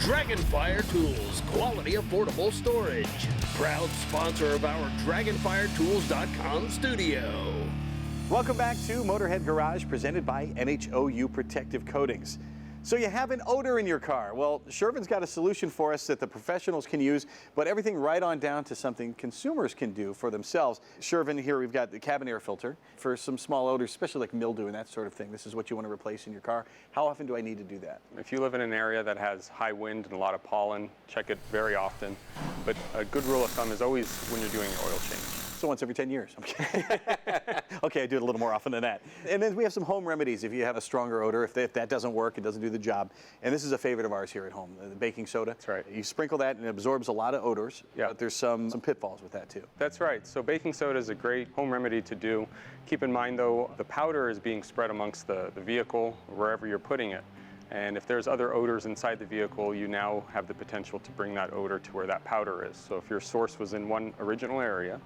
Dragonfire Tools, quality affordable storage. Proud sponsor of our DragonfireTools.com studio. Welcome back to Motorhead Garage, presented by NHOU Protective Coatings. So you have an odor in your car. Well, Shervin's got a solution for us that the professionals can use, but everything right on down to something consumers can do for themselves. Shervin, here we've got the cabin air filter for some small odors, especially like mildew and that sort of thing. This is what you want to replace in your car. How often do I need to do that? If you live in an area that has high wind and a lot of pollen, check it very often. But a good rule of thumb is always when you're doing your oil change. So once every 10 years. Okay, I do it a little more often than that. And then we have some home remedies if you have a stronger odor. If that doesn't work, it doesn't do the job. And this is a favorite of ours here at home, the baking soda. That's right. You sprinkle that and it absorbs a lot of odors. Yeah. But there's some pitfalls with that too. That's right. So baking soda is a great home remedy to do. Keep in mind though, the powder is being spread amongst the vehicle, wherever you're putting it. And if there's other odors inside the vehicle, you now have the potential to bring that odor to where that powder is. So if your source was in one original area,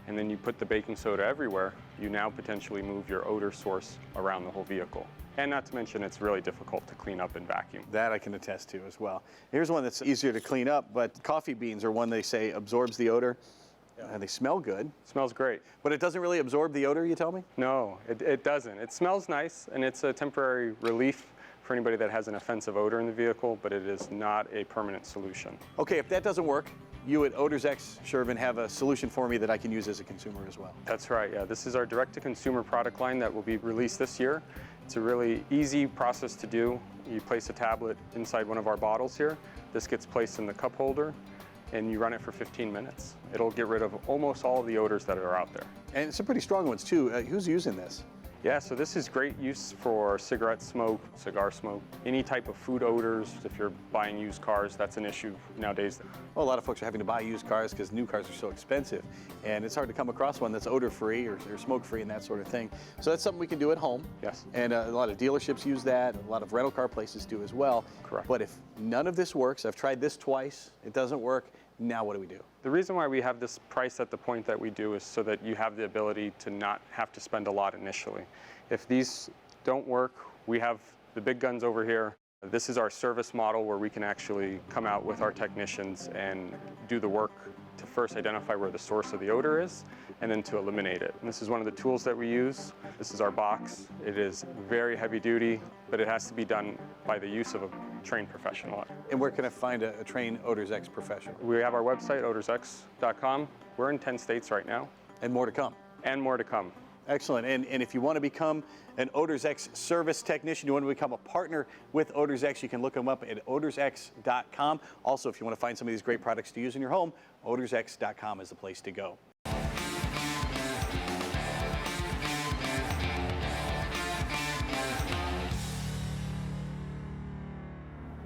and then you put the baking soda everywhere, you now potentially move your odor source around the whole vehicle. And not to mention, it's really difficult to clean up and vacuum. That I can attest to as well. Here's one that's easier to clean up, but coffee beans are one they say absorbs the odor. Yeah. They smell good. It smells great. But it doesn't really absorb the odor, you tell me? No, it doesn't. It smells nice, and it's a temporary relief for anybody that has an offensive odor in the vehicle, but it is not a permanent solution. Okay, if that doesn't work, you at ODORZ, Shervin, have a solution for me that I can use as a consumer as well. That's right, yeah. This is our direct-to-consumer product line that will be released this year. It's a really easy process to do. You place a tablet inside one of our bottles here. This gets placed in the cup holder, and you run it for 15 minutes. It'll get rid of almost all of the odors that are out there. And some pretty strong ones too. Who's using this? Yeah, so this is great use for cigarette smoke, cigar smoke, any type of food odors. If you're buying used cars, that's an issue nowadays. Well, a lot of folks are having to buy used cars because new cars are so expensive. And it's hard to come across one that's odor-free or smoke-free and that sort of thing. So that's something we can do at home. Yes. And a lot of dealerships use that. A lot of rental car places do as well. Correct. But if none of this works, I've tried this twice, it doesn't work, now what do we do? The reason why we have this price at the point that we do is so that you have the ability to not have to spend a lot initially. If these don't work, we have the big guns over here. This is our service model where we can actually come out with our technicians and do the work to first identify where the source of the odor is and then to eliminate it. And this is one of the tools that we use. This is our box. It is very heavy duty, but it has to be done by the use of a trained professional. And where can I find a trained ODORZ professional? We have our website, ODORZ.com. We're in 10 states right now. And more to come. And more to come. Excellent. And if you want to become an ODORZ service technician, you want to become a partner with ODORZ, you can look them up at ODORZ.com. Also, if you want to find some of these great products to use in your home, ODORZ.com is the place to go.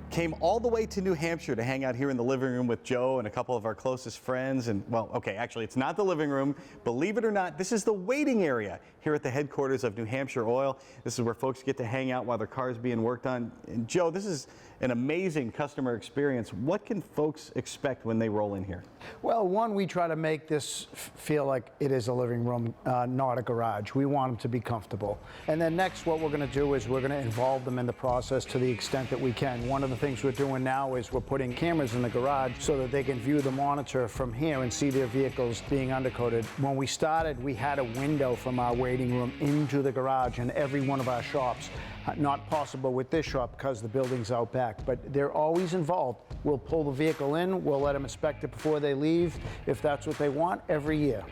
Came all the way to New Hampshire to hang out here in the living room with Joe and a couple of our closest friends. And well, okay, actually it's not the living room. Believe it or not, this is the waiting area here at the headquarters of New Hampshire Oil. This is where folks get to hang out while their car is being worked on. And Joe, this is an amazing customer experience. What can folks expect when they roll in here? Well, one, we try to make this feel like it is a living room, not a garage. We want them to be comfortable. And then next, what we're going to do is we're going to involve them in the process to the extent that we can. One of the things we're doing now is we're putting cameras in the garage so that they can view the monitor from here and see their vehicles being undercoated. When we started, we had a window from our waiting room into the garage in every one of our shops. Not possible with this shop because the building's out back, but they're always involved. We'll pull the vehicle in, we'll let them inspect it before they leave, if that's what they want, every year.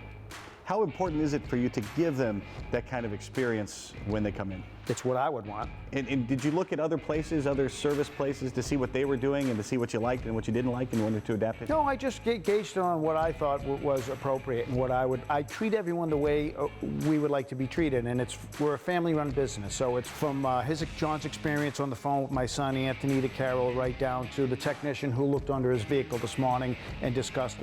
How important is it for you to give them that kind of experience when they come in? It's what I would want. And did you look at other places, other service places, to see what they were doing and to see what you liked and what you didn't like and wanted to adapt it? No, I just gauged on what I thought was appropriate and what I treat everyone the way we would like to be treated, and we're a family-run business, so it's from John's experience on the phone with my son Anthony to Carol, right down to the technician who looked under his vehicle this morning and discussed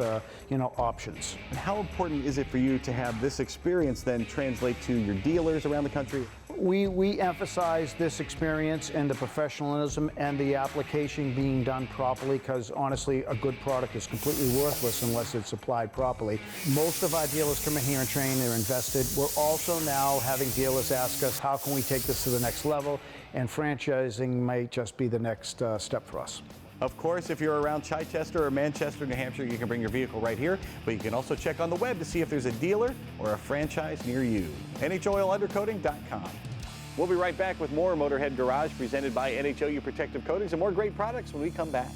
options. How important is it for you to have this experience then translate to your dealers around the country? We emphasize this experience and the professionalism and the application being done properly, because honestly, a good product is completely worthless unless it's applied properly. Most of our dealers come in here and train, they're invested. We're also now having dealers ask us, how can we take this to the next level? And franchising might just be the next step for us. Of course, if you're around Chichester or Manchester, New Hampshire, you can bring your vehicle right here, but you can also check on the web to see if there's a dealer or a franchise near you. NHOILundercoating.com. We'll be right back with more Motorhead Garage presented by NHOU Protective Coatings and more great products when we come back.